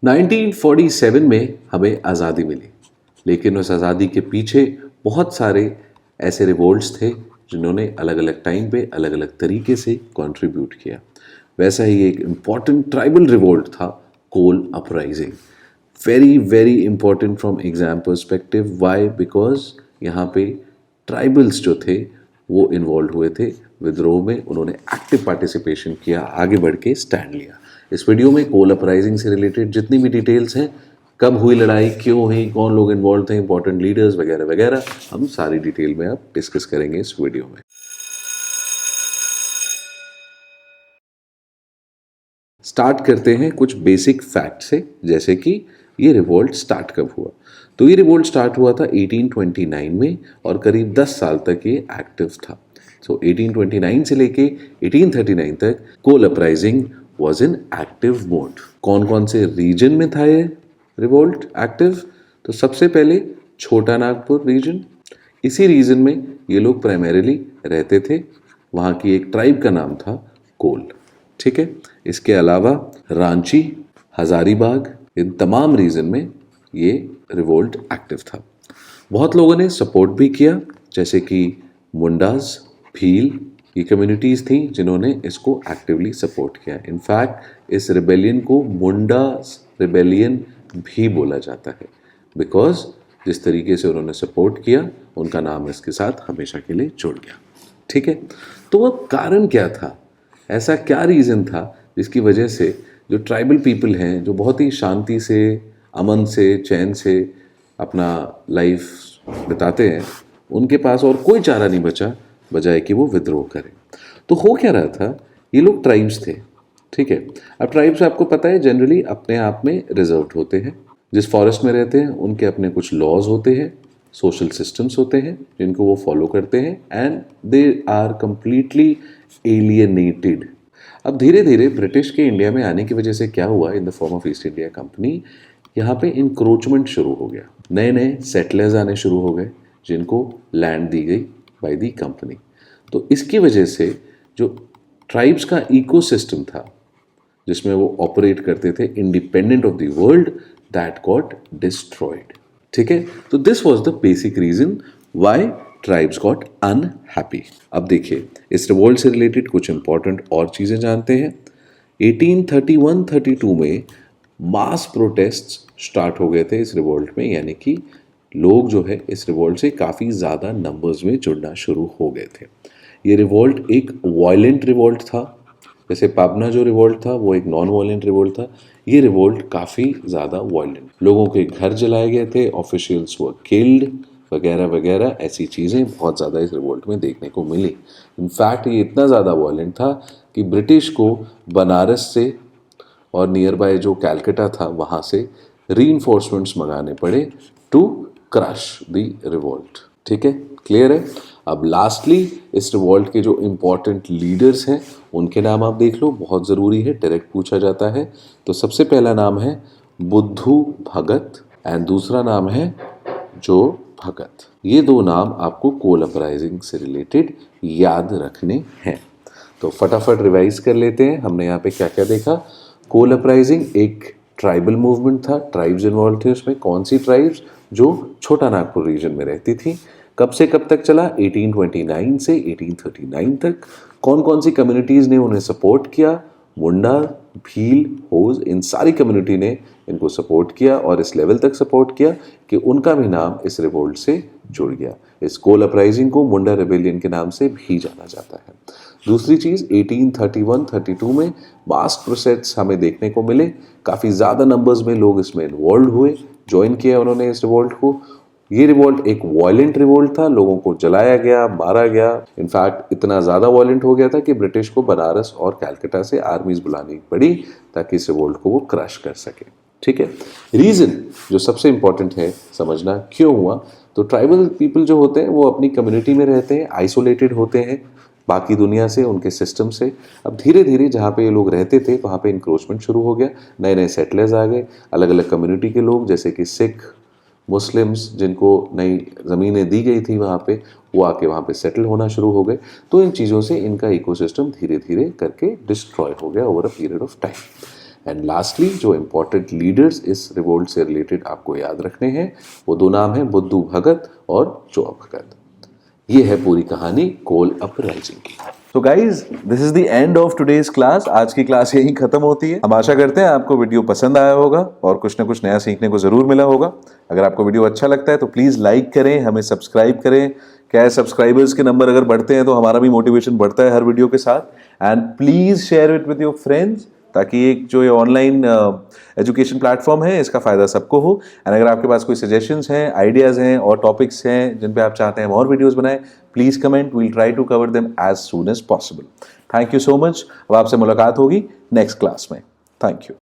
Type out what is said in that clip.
1947 में हमें आज़ादी मिली, लेकिन उस आज़ादी के पीछे बहुत सारे ऐसे रिवोल्ट्स थे जिन्होंने अलग अलग टाइम पे अलग अलग तरीके से कंट्रीब्यूट किया। वैसा ही एक इम्पॉर्टेंट ट्राइबल रिवोल्ट था Kol uprising. Very very important from exam perspective. Why? Because यहाँ पे ट्राइबल्स जो थे वो इन्वॉल्व हुए थे विद्रोह में, उन्होंने एक्टिव पार्टिसिपेशन किया, आगे बढ़ के स्टैंड लिया। इस वीडियो में कोल अपराइजिंग से रिलेटेड जितनी भी डिटेल्स हैं, कब हुई लड़ाई, क्यों हुई, कौन लोग इन्वॉल्व थे, इंपॉर्टेंट लीडर्स वगैरह वगैरह, हम सारी डिटेल में अब डिस्कस करेंगे इस वीडियो में। स्टार्ट करते हैं कुछ बेसिक फैक्ट से, जैसे कि ये रिवोल्ट स्टार्ट कब हुआ। तो ये रिवोल्ट स्टार्ट हुआ था 1829 में और करीब 10 साल तक ये एक्टिव था। सो 1829 से लेके 1839 तक coal uprising was in active mode. कौन कौन से रीजन में था ये रिवोल्ट एक्टिव? तो सबसे पहले छोटा नागपुर रीजन। इसी रीजन में ये लोग प्राइमरीली रहते थे। वहाँ की एक ट्राइब का नाम था कोल। ठीक है। इसके अलावा रांची, हजारीबाग, इन तमाम रीजन में ये रिवोल्ट एक्टिव था। बहुत लोगों ने सपोर्ट भी किया, जैसे कि मुंडास, भील, ये कम्युनिटीज़ थी जिन्होंने इसको एक्टिवली सपोर्ट किया। इनफैक्ट इस रिबेलियन को मुंडास रिबेलियन भी बोला जाता है, बिकॉज जिस तरीके से उन्होंने सपोर्ट किया उनका नाम इसके साथ हमेशा के लिए जुड़ गया। ठीक है। तो अब कारण क्या था? ऐसा क्या रीज़न था जिसकी वजह से जो ट्राइबल पीपल हैं, जो बहुत ही शांति से, अमन से, चैन से अपना लाइफ बिताते हैं, उनके पास और कोई चारा नहीं बचा बजाय कि वो विद्रोह करें। तो हो क्या रहा था, ये लोग ट्राइब्स थे। ठीक है। अब ट्राइब्स आपको पता है जनरली अपने आप में रिजर्व्ड होते हैं। जिस फॉरेस्ट में रहते हैं उनके अपने कुछ लॉज होते हैं, सोशल सिस्टम्स होते हैं जिनको वो फॉलो करते हैं, and they are completely alienated. अब धीरे धीरे ब्रिटिश के इंडिया में आने की वजह से क्या हुआ, in the form of east India company, यहाँ पे इंक्रोचमेंट शुरू हो गया। नए नए सेटलर्स आने शुरू हो गए जिनको लैंड दी गई बाय दी कंपनी। तो इसकी वजह से जो ट्राइब्स का इकोसिस्टम था जिसमें वो ऑपरेट करते थे independent of the world, that got destroyed. ठीक है। तो this was the basic reason why tribes got unhappy. अब देखिए इस रिवोल्ट से रिलेटेड कुछ इंपॉर्टेंट और चीज़ें जानते हैं। 1831-32 में मास प्रोटेस्ट्स स्टार्ट हो गए थे इस रिवोल्ट में, यानी कि लोग जो है इस रिवोल्ट से काफ़ी ज़्यादा नंबर्स में जुड़ना शुरू हो गए थे। ये रिवोल्ट एक वायलेंट रिवोल्ट था। जैसे पाबना जो रिवोल्ट था वो एक नॉन वायलेंट रिवोल्ट था, ये रिवोल्ट काफ़ी ज़्यादा वायलेंट। लोगों के घर जलाए गए थे, ऑफिशियल्स वर किल्ड वगैरह वगैरह, ऐसी चीज़ें बहुत ज़्यादा इस रिवोल्ट में देखने को मिली। इनफैक्ट ये इतना ज़्यादा वायलेंट था कि ब्रिटिश को बनारस से और नियर बाय जो कैलकटा था वहाँ से रीइंफोर्समेंट्स मंगाने पड़े टू क्रश द रिवोल्ट। ठीक है, क्लियर है। अब लास्टली इस रिवोल्ट के जो इम्पोर्टेंट लीडर्स हैं उनके नाम आप देख लो, बहुत ज़रूरी है, डायरेक्ट पूछा जाता है। तो सबसे पहला नाम है बुद्धू भगत एंड दूसरा नाम है जो भगत। ये दो नाम आपको कोल अपराइजिंग से रिलेटेड याद रखने हैं। तो फटाफट रिवाइज कर लेते हैं। हमने यहाँ पे क्या क्या देखा। कोल अपराइजिंग एक ट्राइबल मूवमेंट था, ट्राइब्स इन्वॉल्व थे उसमें। कौन सी ट्राइब्स? जो छोटा नागपुर रीजन में रहती थी। कब से कब तक चला? 1829 से 1839 तक। कौन कौन सी कम्युनिटीज़ ने उन्हें सपोर्ट किया? मुंडा, भील, होज, इन सारी कम्युनिटी ने इनको सपोर्ट किया और इस लेवल तक सपोर्ट किया कि उनका भी नाम इस रिवोल्ट से जुड़ गया। इस कोल अपराइजिंग को मुंडा रिबेलियन के नाम से भी जाना जाता है। दूसरी चीज़ 1831-32 में मास प्रोसेस हमें देखने को मिले। काफ़ी ज़्यादा नंबर्स में लोग इसमें इन्वॉल्व हुए, ज्वाइन किया उन्होंने इस रिवोल्ट को। ये रिवोल्ट एक वायलेंट रिवोल्ट था, लोगों को जलाया गया, मारा गया। इनफैक्ट इतना ज़्यादा वायलेंट हो गया था कि ब्रिटिश को बनारस और कैलकाटा से आर्मीज बुलानी पड़ी ताकि इस रिवोल्ट को वो क्रश कर सके। ठीक है। रीज़न जो सबसे इंपॉर्टेंट है समझना क्यों हुआ, तो ट्राइबल पीपल जो होते हैं वो अपनी कम्युनिटी में रहते हैं, आइसोलेटेड होते हैं बाकी दुनिया से, उनके सिस्टम से। अब धीरे धीरे जहाँ पे ये लोग रहते थे वहाँ पे इंक्रोचमेंट शुरू हो गया, नए नए सेटलर्स आ गए, अलग अलग कम्युनिटी के लोग, जैसे कि सिख, मुस्लिम्स, जिनको नई ज़मीनें दी गई थी वहाँ पे, वो आके वहाँ पे सेटल होना शुरू हो गए। तो इन चीज़ों से इनका इकोसिस्टम धीरे धीरे करके डिस्ट्रॉय हो गया over a period of time. And lastly जो इम्पोर्टेंट लीडर्स इस रिवोल्ट से रिलेटेड आपको याद रखने हैं वो दो नाम हैं बुद्धू भगत और चोआ भगत। ये है पूरी कहानी कोल अपराइजिंग की। तो guys this is the end of today's class. आज की क्लास यहीं खत्म होती है। हम आशा करते हैं आपको वीडियो पसंद आया होगा और कुछ ना कुछ नया सीखने को जरूर मिला होगा। अगर आपको वीडियो अच्छा लगता है तो प्लीज लाइक करें, हमें सब्सक्राइब करें। क्या है, सब्सक्राइबर्स के नंबर अगर बढ़ते हैं तो हमारा भी मोटिवेशन बढ़ता है हर वीडियो के साथ। And please share it with your friends ताकि एक जो ये ऑनलाइन एजुकेशन प्लेटफॉर्म है इसका फ़ायदा सबको हो। एंड अगर आपके पास कोई सजेशंस हैं, आइडियाज़ हैं और टॉपिक्स हैं जिन पे आप चाहते हैं हम और वीडियोस बनाएं, please comment, we'll try to cover them as soon as possible. Thank you so much. अब आपसे मुलाकात होगी नेक्स्ट क्लास में। Thank you.